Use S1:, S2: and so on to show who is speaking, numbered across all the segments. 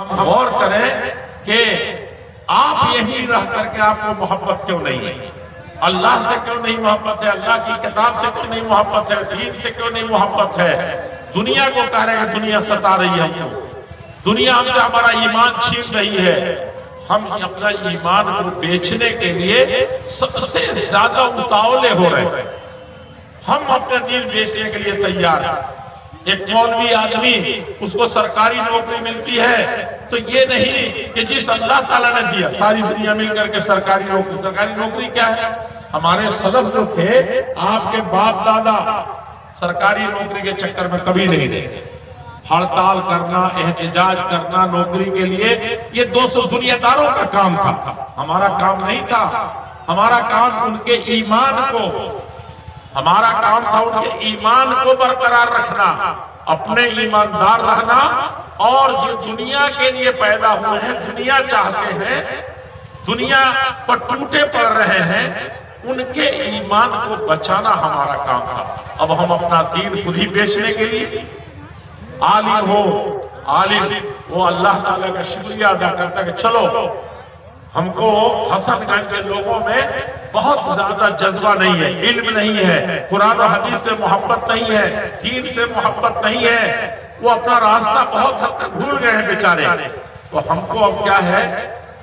S1: ہم غور کریں کہ آپ یہی رہ کر کے آپ کو محبت کیوں نہیں ہے؟ اللہ سے کیوں نہیں محبت ہے؟ اللہ کی کتاب سے کیوں نہیں محبت ہے؟ دین سے کیوں نہیں محبت ہے؟ دنیا کو کہہ رہے ہیں دنیا ستا رہی ہے ہم کو، دنیا ہم سے ہمارا ایمان چھین رہی ہے۔ ہم اپنا ایمان کو بیچنے کے لیے سب سے زیادہ اتاولے ہو رہے ہیں۔ ہم اپنا دین بیچنے کے لیے تیار ہیں۔ ایک مولوی آدمی اس کو سرکاری نوکری ملتی ہے تو یہ نہیں کہ جس اللہ تعالیٰ نے دیا، ساری دنیا مل کر کے سرکاری نوکری کیا ہے؟ ہمارے سلف جو تھے، آپ کے باپ دادا سرکاری نوکری کے چکر میں کبھی نہیں رہے۔ ہڑتال کرنا، احتجاج کرنا نوکری کے لیے، یہ 200 دنیا داروں کا کام تھا، ہمارا کام نہیں تھا۔ ہمارا کام ان کے ایمان کو، ہمارا کام تھا ان کے ایمان کو برقرار رکھنا، اپنے ایماندار رہنا، اور جو دنیا کے لیے پیدا ہوئے ہیں، دنیا چاہتے ہیں، دنیا پر ٹوٹے پڑ رہے ہیں، ان کے ایمان کو بچانا ہمارا کام تھا۔ اب ہم اپنا دین خود ہی بیچنے کے لیے، عالم ہو، عالم وہ اللہ تعالیٰ کا شکریہ ادا کرتا ہے کہ چلو ہم کو حسن گنج کے لوگوں میں بہت زیادہ جذبہ نہیں ہے، علم نہیں ہے، قرآن و حدیث سے محبت نہیں ہے، دین سے محبت نہیں ہے، وہ اپنا راستہ بہت حد تک بھول گئے ہیں بیچارے۔ تو ہم کو اب کیا ہے؟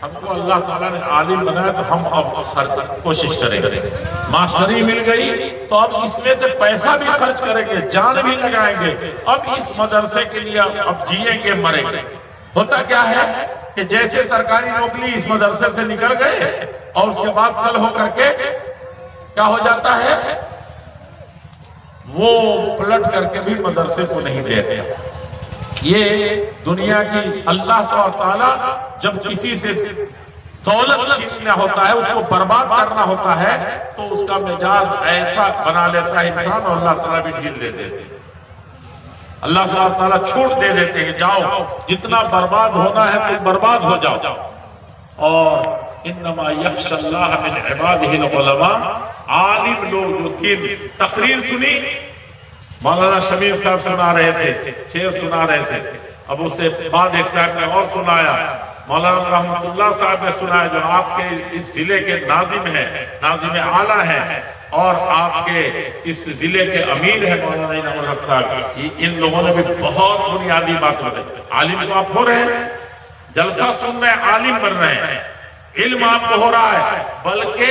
S1: ہم کو اللہ تعالیٰ نے عالم بنایا تو ہم اب کوشش کریں گے۔ ماسٹری مل گئی تو اب اس میں سے پیسہ بھی خرچ کریں گے، جان بھی لگائیں گے، اب اس مدرسے کے لیے اب جیئیں گے، مریں گے۔ ہوتا کیا ہے کہ جیسے سرکاری نوکری اس مدرسے سے نکل گئے اور اس کے بعد کل ہو کر کے کیا ہو جاتا ہے؟ وہ پلٹ کر کے بھی مدرسے کو نہیں دیتے۔ یہ دنیا کی اللہ تعالیٰ جب کسی سے دولت چھیننا ہوتا ہے، اس کو برباد کرنا ہوتا ہے، تو اس کا مزاج ایسا بنا لیتا ہے انسان، اور اللہ تعالیٰ بھی ڈھیل دے دیتے ہیں۔ اللہ تعالیٰ چھوٹ دے دیتے ہیں، جاؤ جتنا برباد ہونا ہے تم برباد ہو جاؤ۔ اور انما یخشی اللہ من عبادہ العلماء، عالم لوگ جو دین۔ تقریر سنی، مولانا شمیم صاحب سنا رہے تھے، شعر سنا رہے تھے، اب اس سے بعد ایک صاحب نے اور سنایا، مولانا رحمت اللہ صاحب نے سنایا، جو آپ کے اس ضلع کے ناظم ہیں، ناظم اعلیٰ ہیں، اور آپ کے اس ضلع کے امیر ہیں مولانا انعام الحق صاحب۔ ان لوگوں نے بھی بہت بنیادی بات بتائی۔ عالم تو آپ ہو رہے ہیں، جلسہ سن رہے ہیں، عالم بن رہے ہیں، علم آپ کو ہو رہا ہے، بلکہ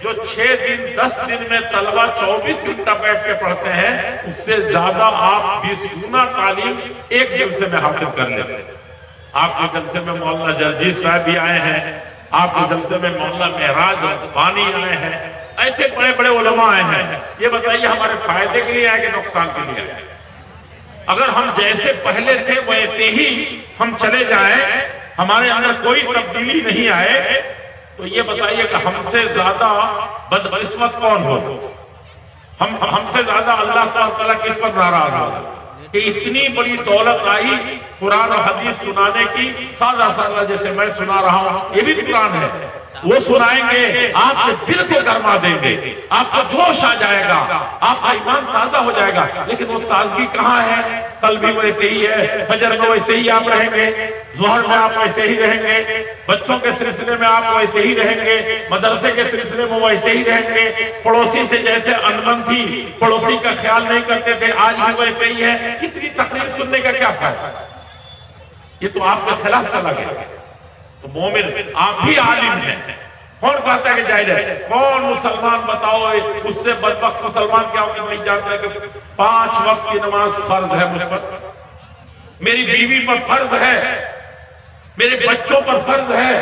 S1: جو 6 دن 10 دن میں طلبہ 24 گھنٹہ بیٹھ کے پڑھتے ہیں، اس سے زیادہ آپ 20 گنا تعلیم ایک جلسے میں حاصل کر لیتے ہیں۔ آپ کے جلسے میں مولانا جرجیت صاحب بھی آئے ہیں، آپ کے جلسے میں مولانا معراج بانی آئے ہیں، ایسے بڑے بڑے علماء آئے ہیں۔ یہ بتائیے ہمارے فائدے کے لیے آئے کہ نقصان کے لیے آئے؟ اگر ہم جیسے پہلے تھے ویسے ہی ہم چلے جائیں، ہمارے اندر کوئی تبدیلی نہیں آئے، تو یہ بتائیے کہ ہم سے زیادہ بدقسمت کون ہو؟ ہم سے زیادہ اللہ تعالیٰ کس وقت ناراض ہو کہ اتنی بڑی دولت آئی قرآن و حدیث سنانے کی، سازہ سازہ جیسے میں سنا رہا ہوں، یہ بھی قرآن ہے، وہ سنائیں گے، آپ کے دل کو گرما دیں گے، آپ کو جوش آ جائے گا، آپ کا ایمان تازہ ہو جائے گا۔ لیکن وہ تازگی کہاں ہے؟ کل بھی ویسے ہی ہے، فجر میں ویسے ہی آپ رہیں گے، ظہر میں آپ ویسے ہی رہیں گے، بچوں کے سلسلے میں آپ ویسے ہی رہیں گے، مدرسے کے سلسلے میں ویسے ہی رہیں گے، پڑوسی سے جیسے انبن تھی، پڑوسی کا خیال نہیں کرتے تھے، آج بھی ویسے ہی ہے۔ کتنی تقریر سننے کا کیا فائدہ؟ یہ تو آپ کے خلاف چلا گیا۔ تو مومن آپ بھی عالم ہیں، کون کہتا ہے کہ جائز ہے؟ کون مسلمان بتاؤ اس سے بدبخت مسلمان کیا ہوگا؟ نہیں جانتا ہے کہ 5 وقت کی نماز فرض ہے مجھ پر، میری بیوی پر فرض ہے، میرے بچوں پر فرض ہے،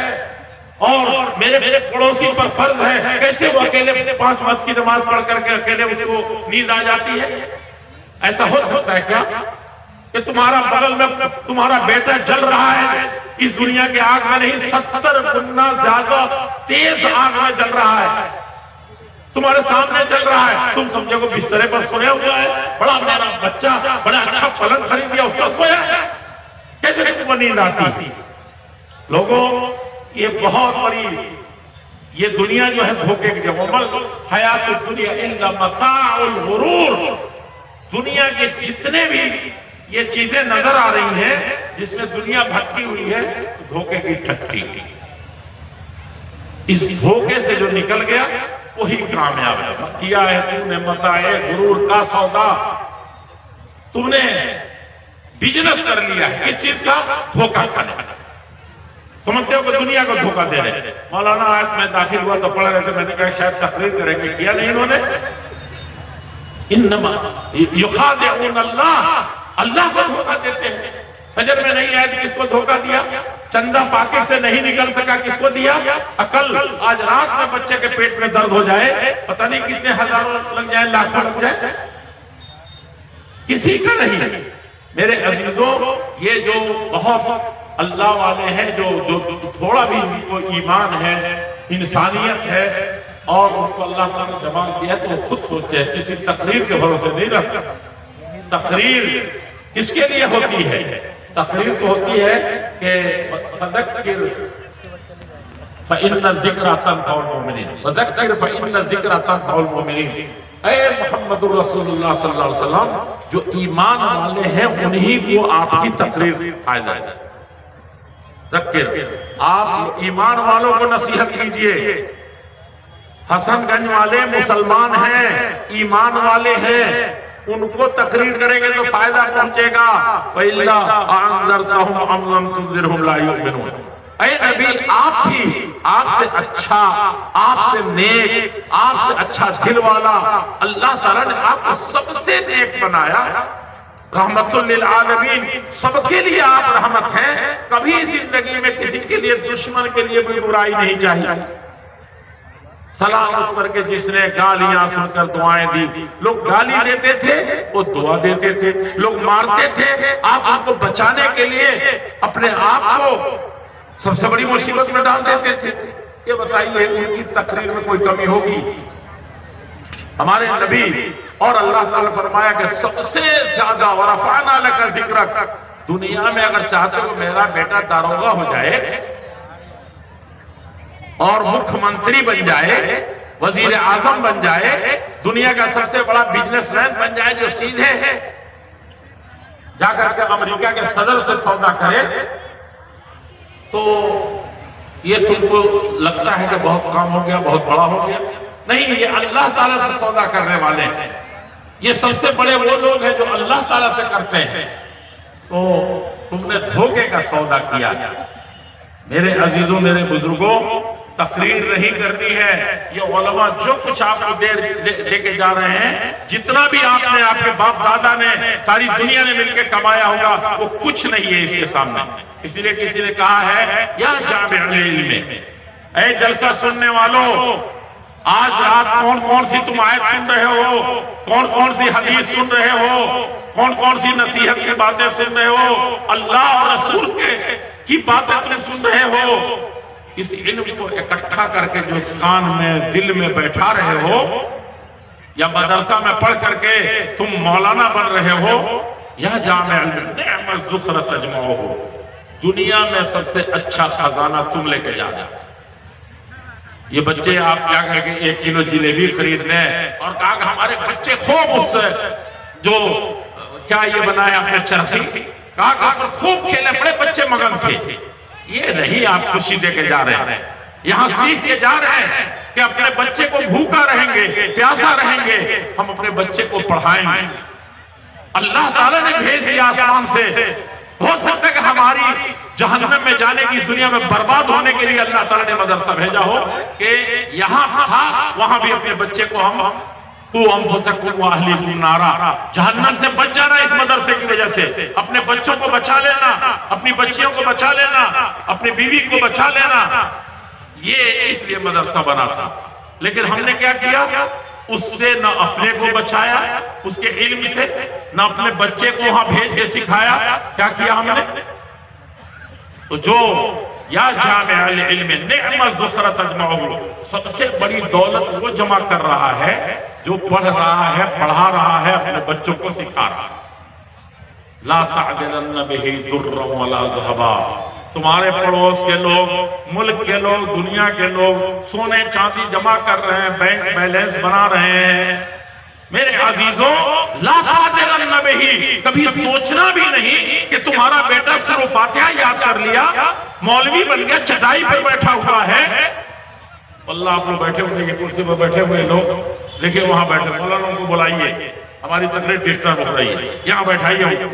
S1: اور میرے پڑوسی پر فرض ہے۔ کیسے وہ اکیلے 5 وقت کی نماز پڑھ کر کے اکیلے اس کو نیند آ جاتی ہے؟ ایسا ہو سکتا ہے کیا کہ تمہارا بغل میں تمہارا بیٹا جل رہا ہے، اس دنیا کے آگ میں نہیں 70 گنا زیادہ تیز آگ میں جل رہا ہے، تمہارے سامنے چل رہا ہے، تم سمجھو کہ بسترے پر سویا ہوا ہے، بڑا میرا بچہ بڑا اچھا پلنگ خرید دیا، اس پر سویا ہے، کیسے تمہیں نیند آتی؟ لوگوں، یہ بہت بڑی یہ دنیا جو ہے دھوکے کی جگہ، حیات الدنیا الا متاع الغرور، دنیا کے جتنے بھی یہ چیزیں نظر آ رہی ہیں، جس میں دنیا بھٹکی ہوئی ہے دھوکے کی ٹھٹی، اس دھوکے سے جو نکل گیا وہی کامیاب ہے۔ کیا ہے تو نے متاع غرور کا سودا، تم نے بزنس کر لیا ہے اس چیز کا، دھوکہ کھانے کا۔ سمجھتے ہو کہ دنیا کو دھوکہ دے رہے ہیں۔ مولانا آج میں داخل ہوا تو پڑھ رہے تھے، میں نے کہا شاید تقریر کریں گے، کیا نہیں انہوں نے، انما یخادعون اللہ، اللہ کو دھوکہ دیتے ہیں۔ فجر میں نہیں آئے تو کس کو دھوکہ دیا؟ چندہ پاکٹ سے نہیں نکل سکا، کس کو دیا؟ عقل۔ آج رات میں بچے کے پیٹ میں درد ہو جائے، پتہ نہیں کتنے ہزاروں لگ جائیں، لاکھوں لگ جائیں، کسی کا نہیں۔ میرے عزیزوں، یہ جو بہت اللہ والے ہیں، جو تھوڑا بھی ان کو ایمان ہے، انسانیت ہے، اور ان کو اللہ تعالیٰ نے جمال کیا ہے، تو وہ خود سوچتے ہیں، کسی تقریر کے بھروسے نہیں رہتا۔ تقریر کس کے لیے ہوتی ہے؟ تقریر تو ہوتی ہے کہ فذکر فإن الذکر تنفع المؤمنین، فذکر فإن الذکر تنفع المؤمنین۔ اے محمد الرسول اللہ صلی اللہ علیہ وسلم، جو ایمان والے ہیں انہی کو آپ کی تقریر فائدہ ہے۔ ذکر، آپ ایمان والوں کو نصیحت کیجئے۔ حسن گنج والے مسلمان ہیں، ایمان والے ہیں، ان کو تقریر کریں گے تو فائدہ پہنچے گا۔ وَإِلَّا أَنذَرْتَهُمْ أَمْ لَمْ تُنذِرْهُمْ لَا يُؤْمِنُونَ۔ اے نبی، آپ بھی، آپ سے اچھا، آپ سے نیک، آپ سے اچھا دل والا اللہ تعالیٰ نے آپ کو سب سے نیک بنایا، رحمت للعالمین، سب کے لیے آپ رحمت ہیں۔ کبھی زندگی میں کسی کے لیے، دشمن کے لیے کوئی برائی نہیں چاہیے۔ سلام اس پر کے جس نے گالیاں سن کر دعائیں دی، لوگ گالی دیتے تھے، وہ دعا دیتے تھے، لوگ مارتے تھے، آپ ان کو بچانے کے لیے اپنے آپ کو سب سے بڑی مصیبت میں ڈال دیتے تھے۔ یہ بتائیے ان کی تقریر میں کوئی کمی ہوگی؟ ہمارے نبی اور اللہ تعالیٰ فرمایا کہ سب سے زیادہ ورفعنا لک ذکرک، دنیا میں اگر چاہتے ہو میرا بیٹا داروغہ ہو جائے اور مکھ منتری بن جائے، وزیر اعظم بن جائے، دنیا کا سب سے بڑا بزنس مین بن جائے، جو سیدھے جا کر کے امریکہ کے صدر سے سودا کرے، تو یہ تم کو لگتا ہے کہ بہت کام ہو گیا، بہت بڑا ہو گیا؟ نہیں، یہ اللہ تعالیٰ سے سودا کرنے والے ہیں۔ یہ سب سے بڑے وہ لوگ ہیں جو اللہ تعالیٰ سے کرتے ہیں۔ تو تم نے دھوکے کا سودا کیا۔ میرے عزیزوں، میرے بزرگوں، تقریر نہیں کرنی ہے۔ یہ علماء جو کچھ آپ کو دے کے جا رہے ہیں، جتنا بھی آپ نے، آپ کے باپ دادا نے، ساری دنیا نے مل کے کمایا ہوگا، وہ کچھ نہیں ہے اس کے سامنے۔ اس لیے کسی نے کہا ہے، یا جامع العلم، اے جلسہ سننے والوں، آج رات کون کون سی تم آیت سن رہے ہو، کون کون سی حدیث سن رہے ہو، کون کون سی نصیحت کی باتیں سن رہے ہو، اللہ اور رسول کی باتیں تم سن رہے ہو، اس علم کو اکٹھا کر کے جو کان میں، دل میں بیٹھا رہے ہو، یا مدرسہ میں پڑھ کر کے تم مولانا بن رہے ہو، یا جامع العلم نعم الذخر تجمعہ، دنیا میں سب سے اچھا خزانہ تم لے کے جا رہے۔ یہ بچے آپ کیا کر کے 1 کلو جلیبی خرید لیں اور کہا کہ ہمارے بچے خوب اس سے جو کیا یہ بنائے اپنے چرخی، کہا کہ خوب کھیلے، بڑے بچے مگن تھے۔ یہ نہیں آپ خوشی دے کے جا رہے ہیں، یہاں سیکھ کے جا رہے ہیں کہ اپنے بچے کو بھوکا رہیں گے، پیاسا رہیں گے، ہم اپنے بچے کو پڑھائیں گے۔ اللہ تعالیٰ نے بھیج دیا آسمان سے، ہو سکتا ہے کہ ہماری جہنم میں جانے کی، دنیا میں برباد ہونے کے لیے اللہ تعالیٰ نے مدرسہ بھیجا ہو کہ یہاں تھا، وہاں بھی اپنے بچے کو ہم انفسکم واہلیکم نارا، جہنم سے بچ جانا اس مدرسے کی وجہ سے، اپنے بچوں کو بچا لینا، اپنی بچیوں کو بچا لینا، اپنی بیوی کو بچا لینا، یہ اس لیے مدرسہ بنا تھا۔ لیکن ہم نے کیا کیا؟ اس سے نہ اپنے کو بچایا، اس کے علم سے، نہ اپنے بچے کو وہاں بھیج کے سکھایا۔ کیا کیا ہم نے؟ تو جو یا جامع العلم نعم الذخر تجمعہ، سب سے بڑی دولت وہ جمع کر رہا ہے جو پڑھ رہا ہے، پڑھا رہا ہے، اپنے بچوں کو سکھا رہا ہے۔ لا تعدلن بہ درا ولا ذہبا، تمہارے پڑوس کے لوگ، ملک کے لوگ، دنیا کے لوگ سونے چاندی جمع کر رہے ہیں، بینک بیلنس بنا رہے ہیں، میرے عزیزوں لا تعجلن بہ، کبھی سوچنا بھی نہیں کہ تمہارا بیٹا سورہ فاتحہ یاد کر لیا، مولوی بن گیا، چٹائی پر بیٹھا ہوا ہے۔ اللہ آپ لوگ بیٹھے ہوئے، یہ کرسی پر بیٹھے ہوئے لوگ دیکھیں وہاں بیٹھے، مولانا ان کو بلائیے، ہماری تقریر ڈسٹرب ہو رہی ہے، یہاں بیٹھائیے،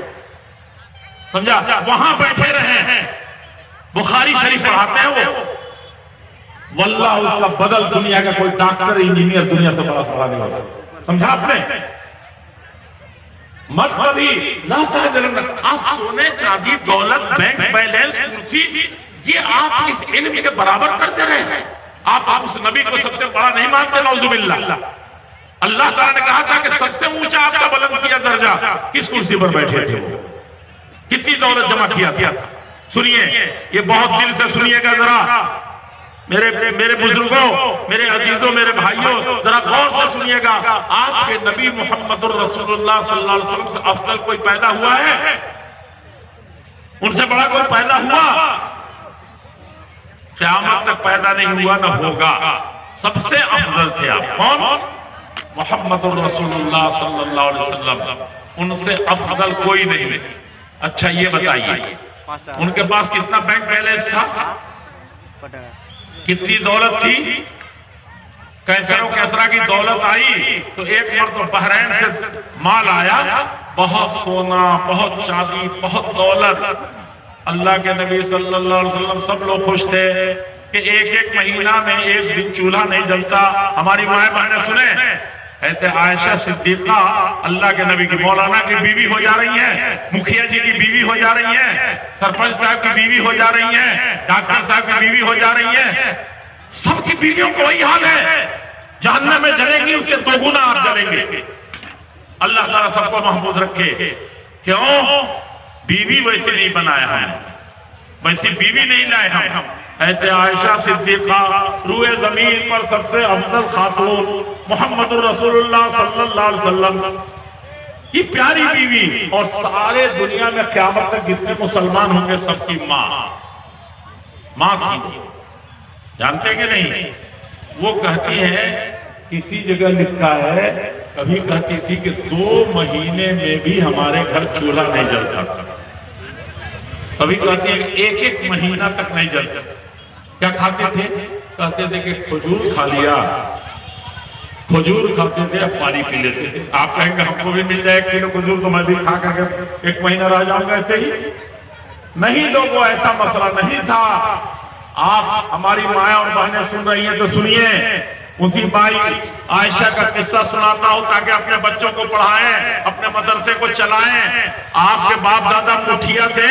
S1: سمجھا؟ وہاں بیٹھے رہے ہیں، بخاری شریف پڑھاتے ہیں وہ، واللہ اس کا بدل دنیا کا کوئی ڈاکٹر انجینئر دنیا سے بڑا پڑھا نہیں ہوتا، سمجھا آپ نے؟ مت کبھی لا تعجلن، آپ سونے چاندی دولت بینک بیلنس کرسی یہ آپ اس علم کے برابر کرتے رہے ہیں؟ آپ اس نبی کو سب سے بڑا نہیں مانتے؟ نعوذ باللہ۔ اللہ تعالیٰ نے کہا تھا کہ سب سے اونچا آپ کا بلند کیا درجہ، کس کرسی پر بیٹھے تھے وہ؟ کتنی دولت جمع کیا تھا؟ سنیے، یہ بہت دل سے سنیے گا ذرا، میرے بزرگوں، میرے عزیزوں، میرے بھائیوں، ذرا غور سے سنیے گا۔ آپ کے نبی محمد الرسول اللہ صلی اللہ علیہ وسلم سے افضل کوئی پیدا ہوا ہے؟ ان سے بڑا کوئی پیدا ہوا؟ قیامت تک پیدا نہیں ہوا، نہ ہوگا۔ سب سے افضل تھے آپ، کون؟ محمد الرسول اللہ صلی اللہ علیہ وسلم، ان سے افضل کوئی نہیں۔ اچھا یہ بتائیے ان کے پاس کتنا بینک بیلنس تھا؟ کتنی دولت تھی؟ کیسر و کیسرا کی دولت آئی تو ایک مرتبہ بحرین سے مال آیا، بہت سونا، بہت چاندی، بہت دولت۔ اللہ کے نبی صلی اللہ علیہ وسلم سب لوگ خوش تھے کہ ایک مہینہ میں ایک دن چولہا نہیں جلتا۔ ہماری مائیں بہنیں سنیں، حضرت عائشہ صدیقہ اللہ کے نبی کی مولانا کی بیوی ہو جا رہی ہیں، مکھیا جی کی بیوی ہو جا رہی ہیں، سرپنچ صاحب کی بیوی ہو جا رہی ہیں، ڈاکٹر صاحب کی بیوی ہو جا رہی ہیں، سب کی بیویوں کو وہی حال ہے، جہنم میں جلیں گی اس کے دو گنا آپ جلیں گے۔ اللہ تعالیٰ سب کو محفوظ رکھے۔ کیوں؟ بیوی ویسے نہیں بنایا ہم، ویسی بیوی نہیں لائے ہم۔ حضرت عائشہ صدیقہ روئے زمین پر سب سے افضل خاتون، محمد الرسول اللہ صلی اللہ علیہ وسلم کی پیاری بیوی، اور سارے دنیا میں قیامت تک جتنے مسلمان ہوں گے سب کی ماں تھی۔ جانتے کہ نہیں؟ وہ کہتی ہے، کسی جگہ لکھا ہے، کبھی کہتی تھی کہ 2 مہینے میں بھی ہمارے گھر چولہا نہیں جلتا تھا، کبھی کہتی ہے کہ ایک مہینہ تک نہیں جلتا۔ کیا کھاتے تھے؟ کہتے تھے کہ کھجور کھا لیا، کھجور کھاتے تھے، اب پانی پی لیتے تھے۔ آپ کہیں گے ہم کو بھی مل جائے 1 کلو کھجور تو میں بھی کھا کر کے 1 مہینہ رہ جاؤں گا ایسے ہی؟ نہیں لوگوں، ایسا مسئلہ نہیں تھا۔ آپ ہماری مائیں اور بہنیں سن رہی ہیں تو سنیے، اسی بھائی عائشہ کا قصہ سناتا ہوں تاکہ اپنے بچوں کو پڑھائیں، اپنے مدرسے کو چلائیں۔ آپ کے باپ دادا مٹھیا سے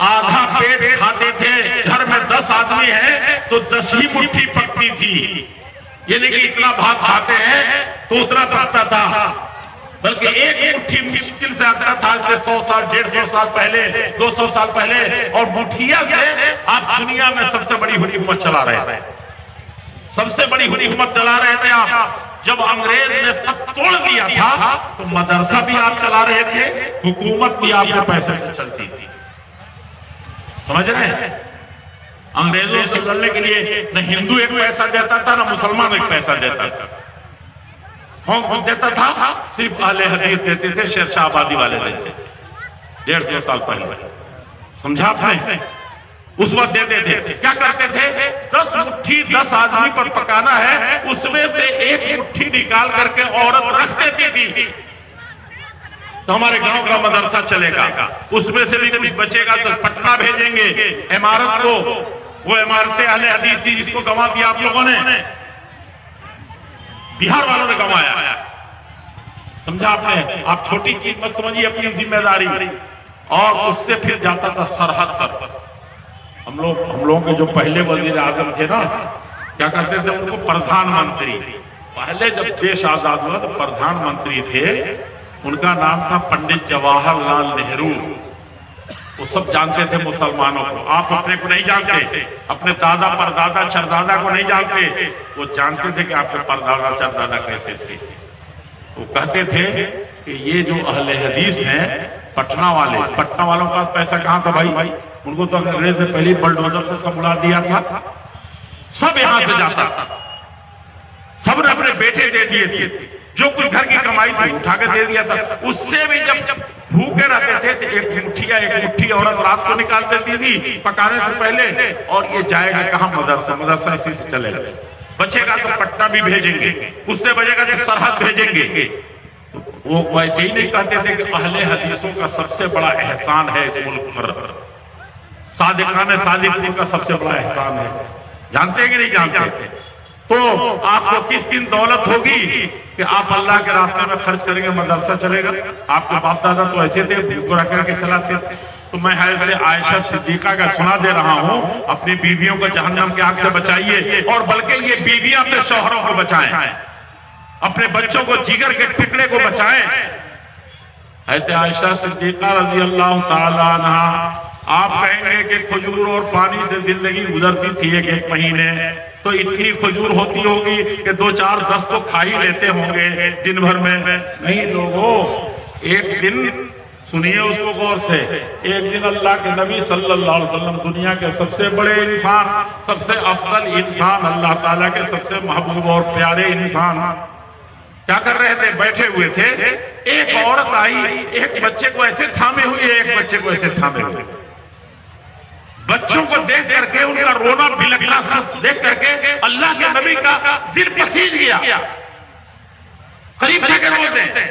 S1: آدھا پیٹ کھاتے تھے، گھر میں 10 آدمی ہیں تو 10 ہی مٹھی پکتی تھی، یعنی کہ اتنا بھات کھاتے ہیں تو اتنا پکتا تھا، بلکہ ایک مٹھی مشکل سے آتا تھا، سے 100 سال 150 سال پہلے 200 سال پہلے، اور مٹھیا سے آپ دنیا میں سب سے بڑی حکومت چلا رہے ہیں، سب سے بڑی حکومت چلا رہے تھے آپ۔ جب انگریز نے سب توڑ دیا تھا تو مدرسہ بھی آپ چلا رہے تھے، حکومت بھی آپ کے پیسے سے چلتی تھی، سمجھ رہے ہیں؟ انگریزوں سے لڑنے کے لیے نہ ہندو ایک پیسہ دیتا تھا، نہ مسلمان ایک پیسہ دیتا تھا۔ کون دیتا تھا؟ صرف اہل حدیث دیتے تھے، شیر شاہ آبادی والے دیتے تھے 150 سال پہلے، سمجھا آپ نے؟ اس وقت دیتے تھے۔ کیا کرتے تھے؟ 10 مٹھی 10 آدمی پر پکانا ہے، اس میں سے 1 مٹھی نکال کر کے عورت رکھ دیتی تھی تو ہمارے گاؤں کا مدرسہ چلے گا، اس میں سے بھی کچھ بچے گا تو پٹنہ بھیجیں گے عمارت کو، وہ عمارتیں اہل حدیث تھی جس کو گنوا دیا آپ لوگوں نے، بہار والوں نے گنوایا، سمجھا آپ نے؟ آپ چھوٹی چیز مت سمجھیے اپنی ذمہ داری، اور اس سے پھر جاتا تھا سرحد پر۔ ہم لوگوں کے جو پہلے وزیر اعظم تھے نا، کیا کرتے تھے؟ ان کو پردھان منتری، پہلے جب دیش آزاد ہوا تو پردھان منتری تھے، ان کا نام تھا پنڈت جواہر لال نہرو۔ وہ سب جانتے تھے مسلمانوں کو، آپ اپنے کو نہیں جانتے، اپنے دادا پردادا چردادا کو نہیں جانتے، وہ جانتے تھے کہ آپ کے پردادا چردادا کیسے تھے۔ وہ کہتے تھے کہ یہ جو اہل حدیث ہیں پٹنہ والے، پٹنہ والوں کا پیسہ کہاں تھا بھائی؟ ان کو تو انگریز نے پہلی بلڈوزر سے سب اڑا دیا تھا، سب یہاں سے جاتا تھا، سب نے اپنے بیٹے دے دیے تھے، جو کچھ گھر کی کمائی تھی اٹھا کے دے دیا تھا. اس سے بھی جب بھوکے رہتے تھے تو ایک مٹھی عورت رات کو نکال دیتی تھی پکانے سے پہلے, اور یہ جائے گا کہاں؟ مدرسہ اسی سے چلے گا. بچے گا تو پٹنہ بھی بھیجیں گے, اس سے بچے گا تو سرحد بھیجیں گے. وہ ویسے ہی نہیں کہتے تھے کہ اہل حدیثوں کا سب سے بڑا احسان ہے اس ملک پر, صادقان صادقین کا سب سے بڑا احسان ہے. جانتے ہیں کہ نہیں جانتے؟ تو آپ کو کس دن دولت ہوگی کہ آپ اللہ کے راستے میں خرچ کریں گے, مدرسہ چلے گا. آپ کے باپ دادا تو ایسے تھے, بھوک رکھ کر کے چلاتے تھے. تو میں حضرت عائشہ صدیقہ کا سنا دے رہا ہوں, اپنی بیویوں کو جہنم کی آگ سے بچائیے, اور بلکہ یہ بیویاں اپنے شوہروں کو بچائیں, اپنے بچوں کو جگر کے ٹکڑے کو بچائیں. حضرت عائشہ صدیقہ رضی اللہ تعالی عنہا, آپ کہیں گے کہ کھجور اور پانی سے زندگی گزرتی تھی ایک مہینے, تو اتنی کھجور ہوتی ہوگی کہ 2-4-10 تو کھا ہی لیتے ہوں گے دن بھر میں. نہیں لوگوں, ایک دن سنیے اس کو غور سے, ایک دن اللہ کے نبی صلی اللہ علیہ وسلم, دنیا کے سب سے بڑے انسان, سب سے افضل انسان, اللہ تعالیٰ کے سب سے محبوب اور پیارے انسان, کیا کر رہے تھے؟ بیٹھے ہوئے تھے. ایک عورت آئی, ایک بچے کو ایسے تھامے ہوئے, ایک بچے کو ایسے تھامے ہوئے. بچوں کو دیکھ کر کے, ان کا رونا بلکنا دیکھ کر کے اللہ کے نبی کا دل پسیج گیا, قریب جا کے روتے ہیں.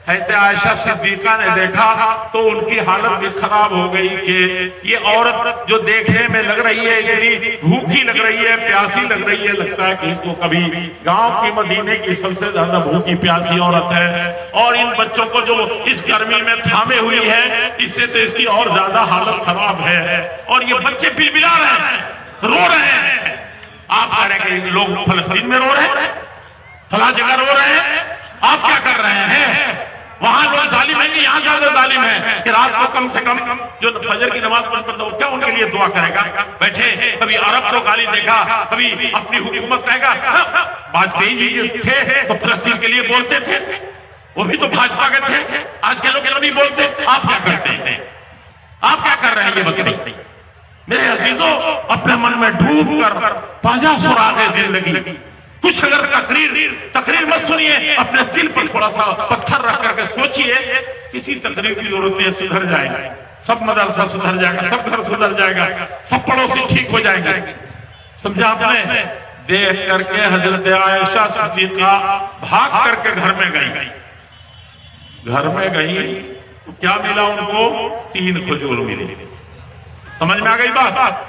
S1: حضرت عائشہ صدیقہ نے دیکھا تو ان کی حالت بھی خراب ہو گئی کہ یہ عورت جو دیکھنے میں لگ رہی ہے اتنی بھوکی لگ رہی ہے, پیاسی لگ رہی ہے, لگتا ہے کہ اس کو کبھی گاؤں کی مدینے کی سب سے زیادہ بھوکی پیاسی عورت ہے, اور ان بچوں کو جو اس گرمی میں تھامے ہوئی ہے, اس سے تو اس کی اور زیادہ حالت خراب ہے. اور یہ بچے بلبلا رہے ہیں, رو رہے ہیں. آپ کہہ رہے ہیں کہ لوگ فلسطین میں رو رہے ہیں, فلاں جگہ رو رہے ہیں, آپ کیا کر رہے ہیں؟ وہاں لوگ ظالم ہیں کہ یہاں زیادہ ظالم ہیں کہ رات کو کم سے کم جو فجر کی نماز پڑھتا ہو, کیا ان کے لیے دعا کرے گا؟ بیٹھے کبھی عرب کو گالی دے گا, کبھی اپنی حکومت کہے گا. واجپئی جی تھے تو فلسطین کے لیے بولتے تھے, وہ بھی تو بھاجپا کے تھے. آج کے لوگ کیوں نہیں بولتے؟ آپ کیا کرتے ہیں؟ آپ کیا کر رہے ہیں؟ یہ بتائیے میرے عزیزوں. اپنے من میں ڈوب کر پاجا سراغ زندگی. کچھ اگر تقریر مت سنیے, اپنے دل پر تھوڑا سا پتھر رکھ کر کے سوچئے, کسی تقریر کی ضرورت نہیں, سدھر جائیں گے. سب مدرسہ سدھر جائے گا, سب گھر سدھر جائے گا, سب پڑوسی ٹھیک ہو جائیں گے. سمجھا آپ نے؟ دیکھ کر کے حضرت عائشہ صدیقہ بھاگ کر کے گھر میں گئی. گھر میں گئی تو کیا ملا ان کو؟ 3 کھجور ملی. سمجھ میں آ گئی بات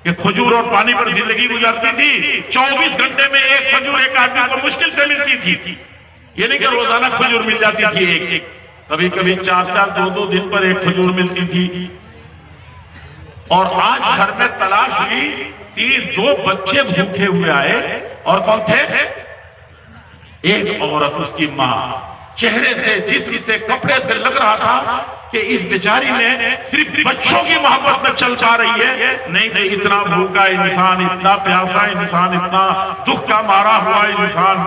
S1: کہ کھجور اور پانی پر زندگی گزارتی تھی. 24 گھنٹے میں ایک کھجور ایک آدمی کو مشکل سے ملتی تھی. یہ نہیں کہ روزانہ کھجور مل جاتی تھی ایک, کبھی کبھی 4-4 2-2 دن پر ایک کھجور ملتی تھی. اور آج گھر میں تلاش ہوئی, 2 بچے بھوکے ہوئے آئے, اور کون تھے؟ ایک عورت, اس کی ماں. چہرے سے, جسم سے, کپڑے سے لگ رہا تھا کہ اس بیچاری نے صرف بچوں کی محبت میں چل پا رہی ہے. نہیں, اتنا بھوکا انسان, اتنا پیاسا انسان, اتنا دکھ کا مارا ہوا انسان,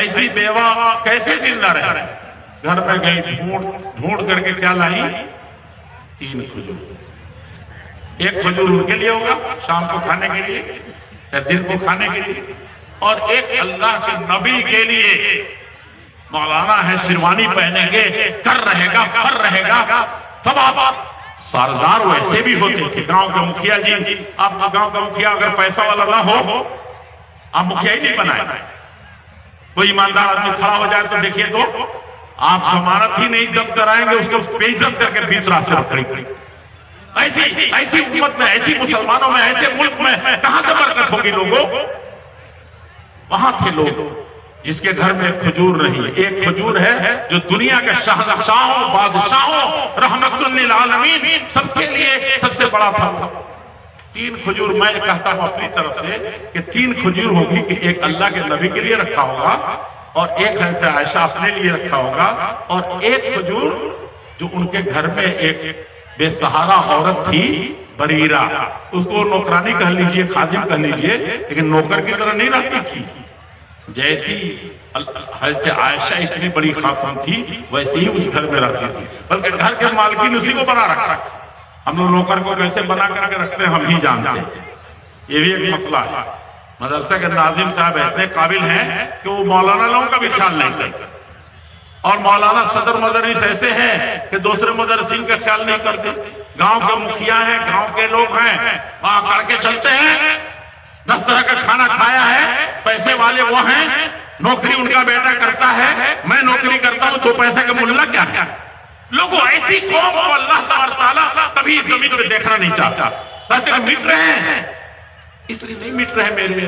S1: ایسی بیوہ کیسے زندہ رہے؟ گھر میں گئی, ڈھونڈ کر کے کیا لائی؟ 3 کھجور. ایک کھجور ان کے لیے ہوگا شام کو کھانے کے لیے یا دن کو کھانے کے لیے, اور ایک اللہ کے نبی کے لیے. مولانا ہے, شیروانی پہنیں گے, کر رہے گا, فر رہے گا. تب آپ سردار ویسے بھی ہوتے تھے. گاؤں کا مکھیا جی, آپ کا گاؤں کا مکھیا اگر پیسہ والا نہ ہو, آپ مکھیا ہی نہیں بنائے. کوئی ایماندار آدمی کھڑا ہو جائے تو دیکھیے تو آپ ضمانت ہی نہیں ضبط کرائیں گے, اس کو بے عزت کر کے 20 راستے پر کھڑی کری. ایسی حکومت میں, ایسی مسلمانوں میں, ایسے ملک میں کہاں سے برکت ہوگی لوگوں؟ وہاں تھے لوگ جس کے گھر میں کھجور نہیں. ایک کھجور ہے جو دنیا کے شہنشاہوں, بادشاہوں, رحمت للعالمین سب کے لیے سب سے بڑا تھا. 3 کھجور میں کہتا ہوں اپنی طرف سے کہ 3 کھجور ہوگی کہ ایک اللہ کے نبی کے لیے رکھا ہوگا, اور ایک حضرت عائشہ اپنے لیے رکھا ہوگا, اور ایک کھجور جو ان کے گھر میں ایک بے سہارا عورت تھی, بریرہ, اس کو نوکرانی کہہ لیجئے, خادم کہہ لیجئے, لیکن نوکر کی طرح نہیں رہتی تھی. جیسی حضرت عائشہ اتنی بڑی خاتون تھی ویسے ہی اس گھر میں رہتی تھی, بلکہ گھر کے مالکین اسی کو بنا رکھا. ہم لوگ نوکر کو کیسے بنا کر کے رکھتے ہیں ہم ہی جانتے ہیں, یہ بھی ایک مسئلہ ہے. مدرسہ کے ناظم صاحب اتنے قابل ہیں کہ وہ مولانا لوگوں کا بھی خیال نہیں کرتے، اور مولانا صدر مدرس ایسے ہیں کہ دوسرے مدرسین کا خیال نہیں کرتے۔ گاؤں کے مکھیا ہیں، گاؤں کے لوگ ہیں، وہاں کر کے چلتے ہیں، 10 طرح کا کھانا کھایا ہے، پیسے والے وہ ہیں، نوکری ان کا بیٹا کرتا ہے، میں نوکری کرتا ہوں، تو پیسے کا ملہ کیا ہے؟ لوگوں ایسی قوم کو اللہ تعالیٰ کبھی اس زمین پہ دیکھنا نہیں چاہتا، کہتے ہیں مٹ رہے ہیں، اس لیے نہیں مٹ رہے میرے،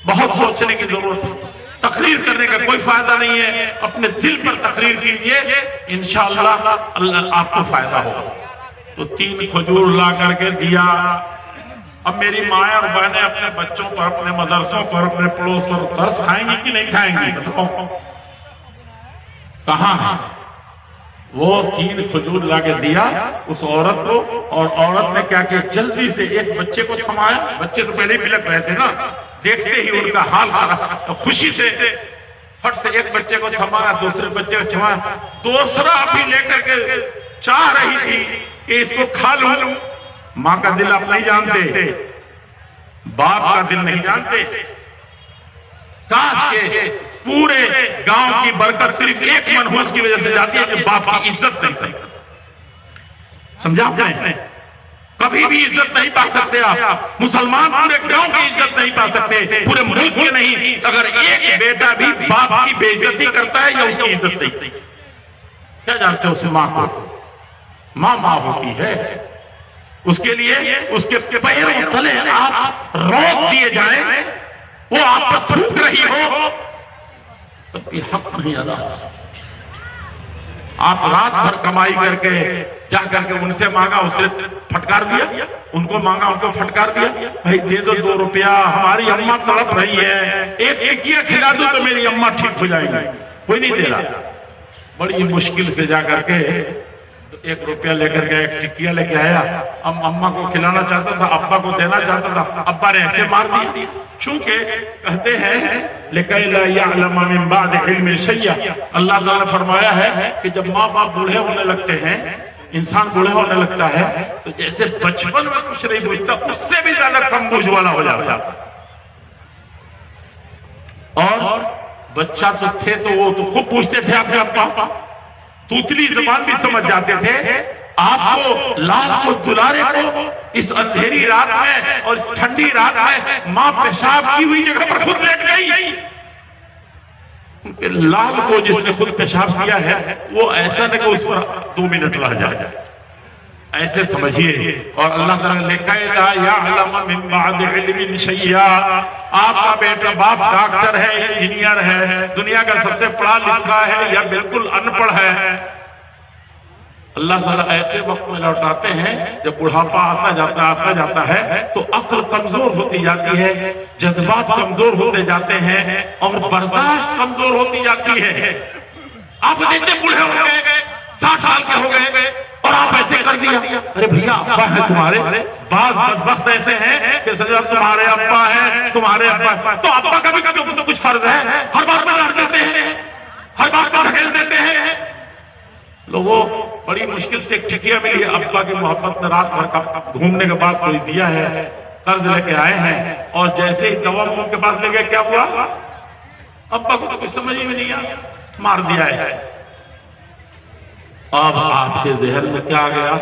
S1: بہت سوچنے کی ضرورت ہے، تقریر کرنے کا کوئی فائدہ نہیں ہے، اپنے دل پر تقریر کیجئے، انشاءاللہ اللہ آپ کو فائدہ ہوگا۔ تو 3 کھجور لا کر کے دیا۔ اب میری ماں اور بہنیں اپنے بچوں پر، اپنے مدرسوں پر، اپنے پڑوس پر ترس کھائیں گی کہ نہیں کھائیں گی؟ بتاؤ کہاں ہے؟ وہ 3 کھجور لا کے دیا اس عورت کو، اور عورت نے کیا کہ جلدی سے ایک بچے کو تھمایا، بچے تو پہلے ہی بلک رہے تھے نا، دیکھتے ہی ان کا حال خراب، خوشی سے فٹ سے ایک بچے کو تھمایا، دوسرے بچے کو تھمایا، دوسرا بھی لے کر کے چاہ رہی تھی کہ اس کو کھا لوں۔ ماں کا دل آپ نہیں جانتے، باپ کا دل نہیں جانتے، کاش کے پورے گاؤں کی برکت صرف ایک منحوس کی وجہ سے جاتی ہے کہ باپ کی عزت نہیں پائی۔ سمجھا آپ نے؟ کبھی بھی عزت نہیں پا سکتے آپ، مسلمان پورے گاؤں کی عزت نہیں پا سکتے، پورے ملک کے نہیں، اگر ایک بیٹا بھی باپ کی بے عزتی کرتا ہے یا اس کی عزت نہیں۔ کیا جانتے ہو اس ماں کو؟ ماں ہوتی ہے، اس کے لیے اس کے پیروں تلے آپ روک دیے جائیں، وہ آپ پر تھوک رہی ہو، تب بھی حق نہیں ادا ہو سکتا۔ آپ رات بھر کمائی کر کے جا کر کے ان سے مانگا، اس سے پھٹکار دیا، ان کو مانگا، ان کو پھٹکار دیا، بھائی دے دو 2 روپیہ، ہماری اماں تڑپ رہی ہے، ایک ٹکیا کھلا دو تو میری اماں ٹھیک ہو جائے گی، کوئی نہیں دے رہا۔ بڑی مشکل سے جا کر کے 1 روپیہ لے کر کے 1 ٹکیا لے کے آیا، اماں کو کھلانا چاہتا تھا، ابا کو دینا چاہتا تھا، ابا نے ایسے مار دیا، چونکہ کہتے ہیں لِكَيْ لَا يَعْلَمَ مِن بَعْدِ عِلْمٍ شَيْئًا، اللہ تعالیٰ نے فرمایا ہے کہ جب ماں باپ بوڑھے ہونے لگتے ہیں، انسان بوڑھے ہونے لگتا ہے، تو جیسے بچپن میں کچھ نہیں بوجھتا، اس سے بھی زیادہ کم بوجھ والا ہو جاتا۔ اور بچہ تو تھے تو وہ تو خوب پوچھتے تھے اپنے ابا، توتلی زبان بھی سمجھ جاتے تھے، آپ کو لال کو دلارے کو اس اندھیری رات میں اور اس ٹھنڈی رات میں ماں پیشاب کی ہوئی جگہ پر خود لیٹ گئی، لال کو جس نے خود پیشاب کیا ہے وہ ایسا نہ کہ اس پر 2 منٹ رہ جائے، ایسے سمجھیے۔ اور اللہ تعالیٰ نے لِكَيْ لَا يَعْلَمَ مِن بَعْدِ عِلْمٍ شَيْئًا، آپ کا بیٹا باپ ڈاکٹر ہے، انجینئر ہے، دنیا کا سب سے پڑھا لکھا ہے یا بالکل ان پڑھ ہے، اللہ تعالیٰ ایسے وقت میں لوٹاتے ہیں جب بڑھاپا آتا جاتا ہے تو عقل کمزور ہوتی جاتی ہے، جذبات کمزور ہوتے جاتے ہیں، اور برداشت کمزور ہوتی جاتی ہے۔ آپ دیکھتے بوڑھے ہو گئے، 60 سال کے ہو گئے، اور آپ ایسے کر دیا، ارے بھیا ابا ہے تمہارے، بعض بدبخت ایسے ہیں کہ سجا تمہارے ابا ہیں، تمہارے ابا، تو ابا کا بھی کبھی کچھ فرض ہے، ہر بار میں لڑ دیتے ہیں، ہر بار میں ڈھکیل دیتے ہیں۔ لوگوں بڑی مشکل سے ایک ٹکیا ملی ہے، ابا کی محبت نے رات بھر کا گھومنے کے بعد کوئی دیا ہے، قرض لے کے آئے ہیں، اور جیسے ہی دوا منہ کے پاس لے گئے کیا ہوا؟ ابا کو تو کچھ سمجھ ہی نہیں آیا، مار دیا ہے۔ اب آپ کے ذہن میں کیا آ گیا؟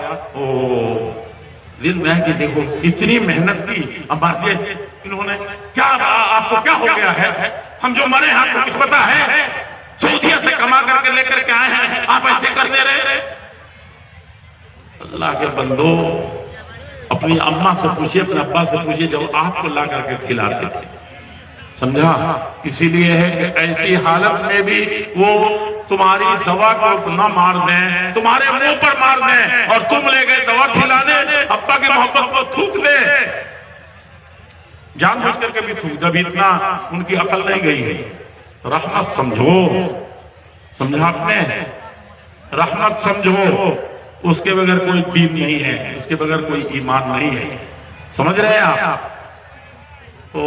S1: دل میں ہے کہ دیکھو اتنی محنت کی، اب انہوں نے کیا، آپ کو کیا ہو گیا ہے؟ ہم جو مرے ہیں آپ کو کچھ پتا ہے؟ سعودیہ سے کما کر کے لے کر کے آئے ہیں، آپ ایسے کرتے رہے۔ اللہ کے بندو، اپنی اماں سے پوچھئے، اپنے ابا سے پوچھئے جب آپ کو لا کر کے کھلاتے تھے، سمجھا؟ اسی لیے ہے کہ ایسی حالت میں بھی وہ تمہاری دوا کو نہ مار دیں، تمہارے منہ پر مار دیں، اور تم لے گئے دوا کھلانے، ابا کی محبت کو تھوک دے، جان بوجھ کر کے بھی تھوک، جب اتنا ان کی عقل نہیں گئی ہے۔ رحمت سمجھو، سمجھا آپ نے؟ رحمت سمجھو، اس کے بغیر کوئی دین نہیں ہے، اس کے بغیر کوئی ایمان نہیں ہے، سمجھ رہے ہیں آپ؟ تو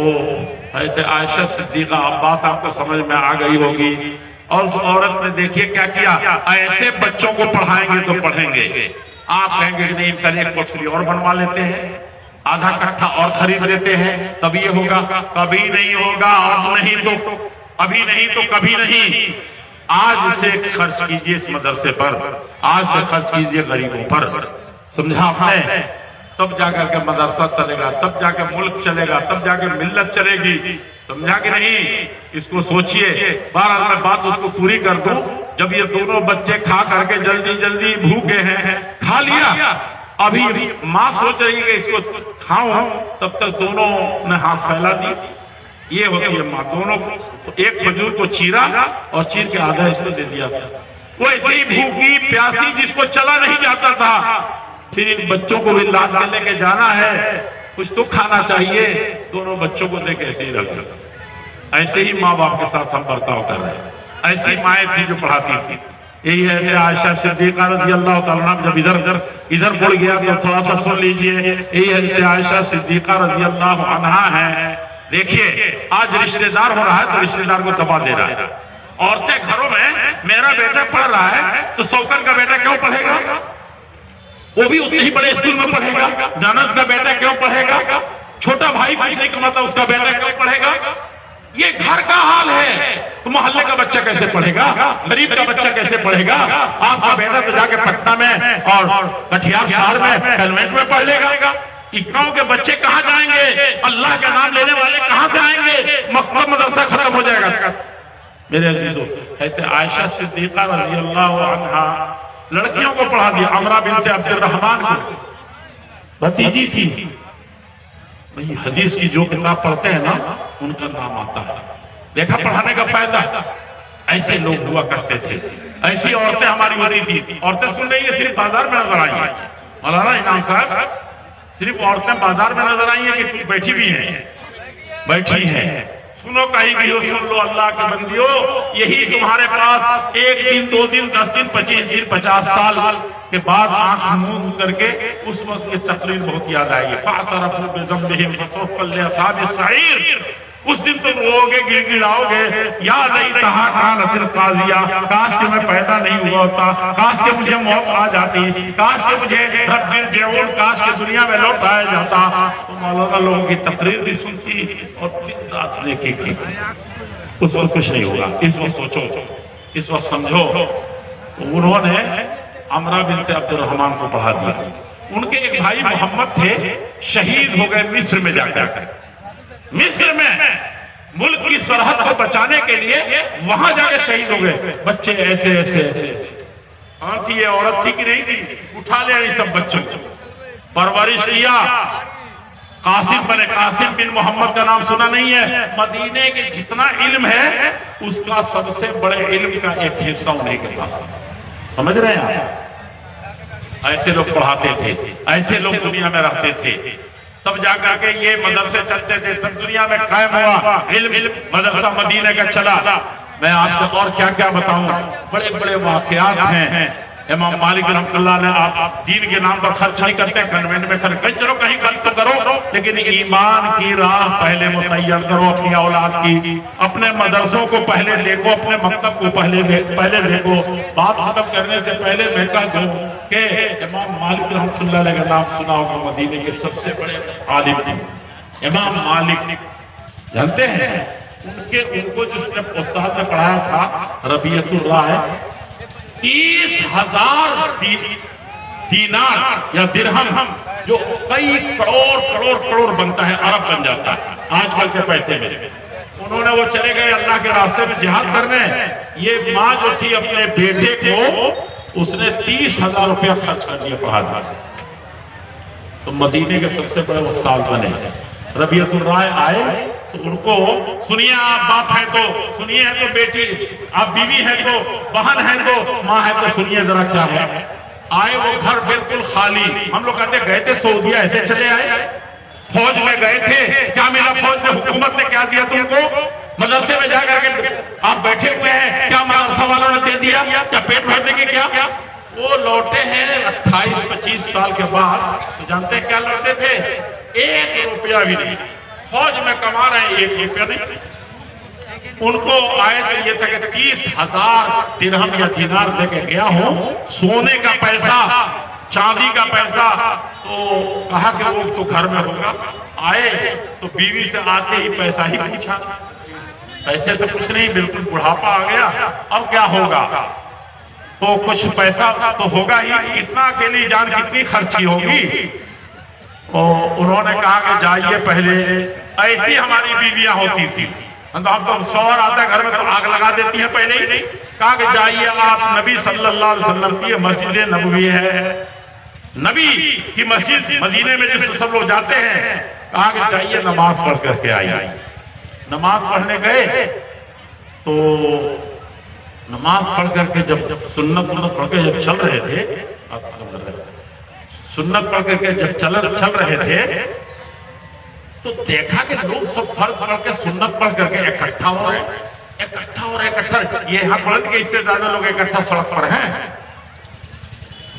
S1: حضرت عائشہ صدیقہ، اب بات آپ کو سمجھ میں آ گئی ہوگی، اور اس عورت نے دیکھیے کیا کیا، ایسے بچوں کو پڑھائیں گے تو پڑھیں گے، آپ کہیں گے کہ نہیں چلیے ایک کوٹھری اور بنوا لیتے ہیں، آدھا کٹھا اور خرید لیتے ہیں تب یہ ہوگا، کبھی نہیں ہوگا، آج نہیں تو ابھی نہیں تو کبھی نہیں۔ آج سے خرچ کیجئے اس مدرسے پر، آج سے خرچ کیجئے غریبوں پر، سمجھا آپ نے؟ تب جا کر کے مدرسہ چلے گا، تب جا کے ملک چلے گا، تب جا کے ملت چلے گی، سمجھا کہ نہیں؟ اس کو سوچئے۔ بہرحال میں بات اس کو پوری کر دوں، جب یہ دونوں بچے کھا کر کے جلدی جلدی بھوکے ہیں، کھا لیا، ابھی ماں سوچ رہی ہے کہ اس کو کھاؤں، تب تک دونوں نے ہاتھ پھیلا دی۔ یہ ہوتی ہے ماں، دونوں ایک کھجور کو چیرا اور چیر کے آدھا اس کو دے دیا۔ وہ ایسے ہی بھوکی پیاسی جس کو چلا نہیں جاتا تھا، پھر ان بچوں کو بھی لاد کے لے کے جانا ہے، کچھ تو کھانا چاہیے، دونوں بچوں کو دے کے ایسے ہی رکھ دیا۔ ایسے ہی ماں باپ کے ساتھ ہم برتاؤ کر رہے ہیں۔ ایسی مائیں تھی جو پڑھاتی تھی۔ یہی ہے کہ عائشہ صدیقہ رضی اللہ تعالیٰ عنہ، جب ادھر بڑھ گیا تو تھوڑا سا سن لیجئے۔ یہی ہے کہ عائشہ صدیقہ رضی اللہ عنہ ہے۔ دیکھیے آج رشتہ دار ہو رہا ہے تو رشتہ دار کو دبا دے رہا ہے۔ عورتیں گھروں میں میرا بیٹا پڑھ رہا ہے تو سوکن کا بیٹا کیوں پڑھے گا؟ وہ بھی اتنے ہی بڑے اسکول میں پڑھے گا۔ نانند کا بیٹا کیوں پڑھے گا؟ چھوٹا بھائی کچھ نہیں کماتا اس کا بیٹا کیوں پڑھے گا؟ یہ گھر کا حال ہے۔ تو محلے کا بچہ کیسے پڑھے گا؟ غریب کا بچہ کیسے پڑھے گا؟ آپ کا بیٹا تو جا کے پٹنہ میں اور کٹھیار شہر میں کانوینٹ میں پڑھ لے گا۔ گاؤں کے بچے کہاں جائیں گے؟ اللہ کا نام لینے والے کہاں سے آئیں گے؟ مکتب مدرسہ ختم ہو جائے گا۔ میرے عزیزو، کہتے عائشہ صدیقہ رضی اللہ عنہا لڑکیوں کو پڑھا دیا۔ عمرہ بنت عبد الرحمن کو بھتیجی تھی۔ حدیث کی جو کتاب پڑھتے ہیں نا ان کا نام آتا ہے۔ دیکھا پڑھانے کا فائدہ؟ ایسے لوگ ہوا کرتے تھے، ایسی عورتیں ہماری ہوتی تھی۔ عورتیں سن رہی ہیں صرف بازار میں نظر آئی ہیں۔ مولانا انعام صاحب، صرف عورتیں بازار میں نظر آئی ہیں کہ بیٹھی بھی ہیں؟ بیٹھی ہیں۔ سنو کہیں بھی ہو، سن لو اللہ کے بندیو، یہی تمہارے پاس ایک دن، 2 دن، 10 دن، 25 دن، 50 سال کے بعد آنکھ منہ کر کے اس وقت یہ تقریر بہت یاد آئے گی۔ فَاعْتَرَفُوا بِذَنبِهِمْ فَسُحْقًا لِّأَصْحَابِ السَّعِيرِ۔ اس دن تم روگے، گڑ گڑاؤ گے، یا لیتہا کانت القاضیہ، کاش کہ میں پیدا نہیں ہوا ہوتا، کاش کہ مجھے موت آ جاتی، کاش کہ مجھے رب ارجعون، کاش کہ دنیا میں لوٹ آیا جاتا۔ تو مولانا لوگوں کی تقریر بھی سنتی اور دن رات نیکی کی۔ اس وقت کچھ نہیں ہوگا، اس وقت سوچو، اس وقت سمجھو۔ انہوں نے عمرہ بنت عبد الرحمن کو پڑھا دیا۔ ان کے ایک بھائی محمد تھے، شہید ہو گئے مصر میں جا کر۔ مصر میں ملک کی سرحد کو بچانے کے لیے وہاں جا کے شہید ہو گئے۔ بچے ایسے ایسے ایسے، ہاں تھی یہ عورت تھی کہ نہیں تھی؟ اٹھا لیا ان سب بچوں کو، پرورش کیا۔ قاسم بن محمد کا نام سنا نہیں ہے؟ مدینے کے جتنا علم ہے اس کا سب سے بڑے علم کا ایک حصہ انہیں کے پاس تھا۔ سمجھ رہے ہیں آپ؟ ایسے لوگ پڑھاتے تھے، ایسے لوگ دنیا میں رہتے تھے۔ تب جا کر کے یہ مدرسے چلتے تھے، تب دنیا میں قائم ہوا علم۔ مدرسہ مدینہ کا چلا۔ میں آپ سے اور کیا کیا بتاؤں، بڑے بڑے واقعات ہیں۔ امام مالک رحمۃ اللہ نے آپ دین کے نام پر خرچ نہیں کرتے، کنوینٹ میں خرچ، چلو کہیں خرچ تو کرو، لیکن ایمان کی راہ پہلے متعین کرو اپنی اولاد کی۔ اپنے مدرسوں کو پہلے دیکھو، اپنے مکتب کو پہلے دیکھو۔ بات ختم کرنے سے پہلے میں کہہ دوں کہ امام مالک رحمۃ اللہ علیہ کا نام سنا ہوگا، مدینے کے سب سے بڑے عالم تھے امام مالک، جانتے ہیں؟ ان کو جس نے استاد نے پڑھایا تھا ربیعۃ الرائے، 30,000 دینار یا درہم، جو کئی کروڑ بنتا ہے، ارب بن جاتا ہے آج کل کے پیسے میں۔ انہوں نے وہ چلے گئے اللہ کے راستے میں جہاد کرنے۔ یہ ماں جو تھی اپنے بیٹے کو اس نے 30,000 روپیہ خرچ کر دیا پڑھا دیا۔ تو مدینے کے سب سے بڑے استاد بنے۔ ربیعۃ الرائے آئے تو ان کو سنیے، آپ باپ ہیں تو سنیے، ہے تو بیٹی، آپ بیوی ہیں تو بہن ہیں تو ماں ہے تو سنیے ذرا کیا ہے۔ آئے وہ گھر بالکل خالی۔ ہم لوگ کہتے گئے تھے سعودیہ، ایسے چلے آئے؟ فوج میں گئے تھے، کیا ملا فوج نے، حکومت نے کیا دیا تم کو؟ مدرسے میں جا کر کے آپ بیٹھے ہوئے ہیں، کیا مدرسہ والوں نے دے دیا؟ کیا پیٹ بھرنے کے کیا؟ وہ لوٹے ہیں 28-25 سال کے بعد، تو جانتے کیا لوٹے تھے؟ 1 روپیہ بھی نہیں۔ فوج میں کما رہے ہیں 1 روپیہ نہیں۔ ان کو آئے تو یہ تھا کہ 30,000 درہم یا دینار دے کے گیا ہوں، سونے کا پیسہ، چاندی کا پیسہ، تو کہا کہ وہ تو گھر میں ہوگا. آئے تو بیوی سے آتے ہی پیسہ ہی پوچھا. پیسے تو کچھ نہیں, بالکل بڑھاپا آ گیا, اب کیا ہوگا؟ تو کچھ پیسہ تو ہوگا ہی, اتنا اکیلی جان کتنی خرچی ہوگی؟ اور انہوں نے کہا کہ جائیے پہلے, ایسی ہماری بیویاں ہوتی تھی, ہم تو شوہر آتا ہے گھر میں تو آگ لگا دیتی ہیں پہلے ہی. کہا کہ جائیے آپ نبی صلی اللہ علیہ وسلم کی مسجد نبوی ہے, نبی کی مسجد مدینے میں جس سب لوگ جاتے ہیں, کہا کہ جائیے نماز پڑھ کر کے آئیے. نماز پڑھنے گئے تو نماز پڑھ کر کے جب سنت پڑھ کے جب چل رہے تھے, سنت پڑھ کر کے جب چل رہے تھے تو دیکھا کہ لوگ سب فرض پڑھ کے سنت پڑھ کر کے اکٹھا ہو رہے ہیں. یہ یہاں پڑھ کے اس سے زیادہ لوگ اکٹھا سڑک پر ہیں,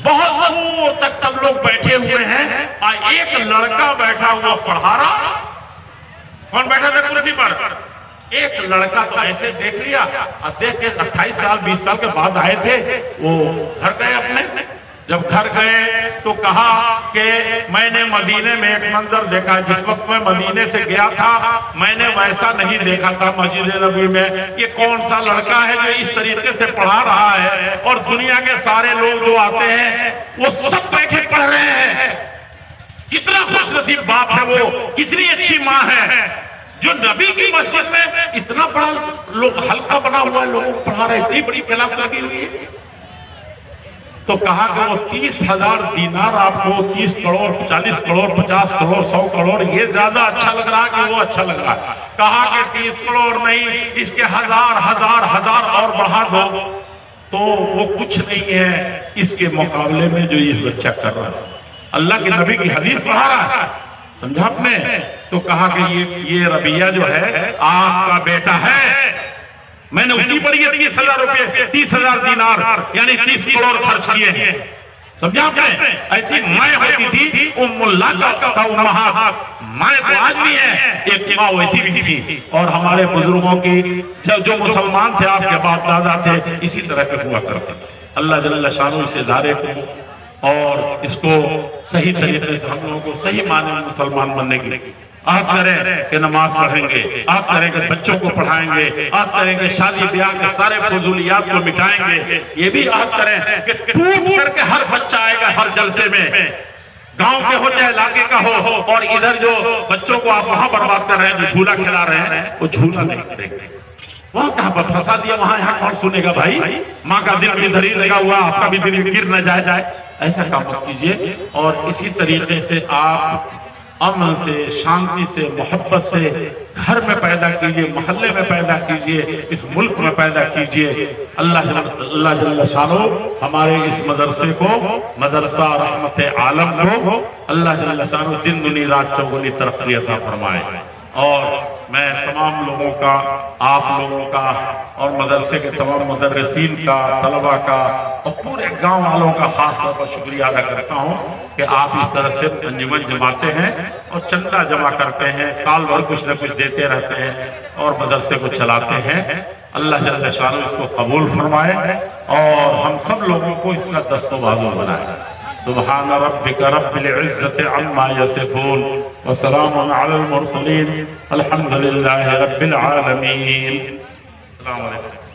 S1: بہت دور تک سب لوگ بیٹھے ہوئے ہیں. ایک لڑکا بیٹھا ہوا پڑھا رہا. کون بیٹھا تھا کرسی پر؟ ایک لڑکا. تو ایسے دیکھ لیا, اب دیکھ کے 28 سال 20 سال کے بعد آئے تھے, وہ گھر گئے اپنے. جب گھر گئے تو کہا کہ میں نے مدینے میں ایک منظر دیکھا, جس وقت میں مدینے سے گیا تھا میں نے ویسا نہیں دیکھا تھا مسجد نبوی میں. یہ کون سا لڑکا ہے جو اس طریقے سے پڑھا رہا ہے, اور دنیا کے سارے لوگ جو آتے ہیں وہ سب بیٹھے پڑھ رہے ہیں. کتنا خوش نصیب باپ ہے وہ, کتنی اچھی ماں ہے جو نبی کی مسجد میں اتنا بڑا لوگ حلقہ بنا ہوا ہے, لوگوں کو پڑھا رہے, اتنی بڑی کلاس لگی ہوئی ہے. تو کہا کہ وہ 30,000 دینار آپ کو 30 کروڑ 40 کروڑ 50 کروڑ 100 کروڑ یہ زیادہ اچھا لگ رہا کہ وہ اچھا لگ رہا. کہا کہ 30 کروڑ نہیں, اس کے ہزار اور بڑھا دو تو وہ کچھ نہیں ہے اس کے مقابلے میں جو یہ بچہ کر رہا ہے. اللہ کے نبی کی حدیث پڑھا رہا ہے, سمجھا آپ نے؟ تو کہا کہ یہ ربیہ جو ہے آپ کا بیٹا ہے, میں نے اسی پر یہ 30,000 روپے 30,000 دینار یعنی 30 کروڑ خرچ کیے ہیں. سمجھا آپ نے؟ ایسی مائیں ہوتی تھی ام اللہ کا امہات, مائیں تو آج بھی ہیں, ایک ماں ویسی بھی تھی. اور ہمارے بزرگوں کی جو مسلمان تھے آپ کے باپ دادا تھے اسی طرح کے ہوا کرتے تھے. اللہ جل شانہ اس ادارے کو اور اس کو صحیح طریقے سے ہم لوگوں کو صحیح معنی میں مسلمان بننے کی عہد کریں کہ نماز پڑھیں گے, عہد کریں کہ بچوں کو پڑھائیں گے, عہد کریں کہ شادی بیاہ کے سارے فضولیات کو مٹائیں گے. یہ بھی عہد کریں کہ ٹوٹ کر کے ہر بچہ آئے گا ہر جلسے میں, گاؤں کے ہو چاہے علاقے کا ہو, اور ادھر جو بچوں کو آپ وہاں برباد کر رہے ہیں, جو جھولا کھلا رہے ہیں وہ جھولا نہیں کریں گے. وہاں کہاں پر پھنسا دیا, وہاں یہاں کون سنے گا بھائی؟ ماں کا دل بھی دھری لگا ہوا, آپ کا بھی دل گر نہ جائے. ایسا کام مت کیجیے. اور اسی طریقے سے آپ امن سے, شانتی سے, محبت سے گھر میں پیدا کیجئے, محلے میں پیدا کیجئے, اس ملک میں پیدا کیجئے. اللہ جل شانہ ہمارے اس مدرسے کو, مدرسہ رحمت عالم کو اللہ جل شانہ دن دنی رات چوگنی ترقی عطا فرمائے. اور میں تمام لوگوں کا, آپ لوگوں کا اور مدرسے کے تمام مدرسین کا, طلباء کا اور پورے گاؤں والوں کا خاص طور پر شکریہ ادا کرتا ہوں کہ آپ اس طرح سے انجمن جماتے ہیں اور چندہ جمع کرتے ہیں, سال بھر کچھ نہ کچھ دیتے رہتے ہیں اور مدرسے کو چلاتے ہیں. اللہ جل شانہ اس کو قبول فرمائے اور ہم سب لوگوں کو اس کا دست و بازو بنائے. سبحان ربک رب العزت عما یصفون وسلام علی المرسلین الحمد للہ رب العالمین. السلام علیکم.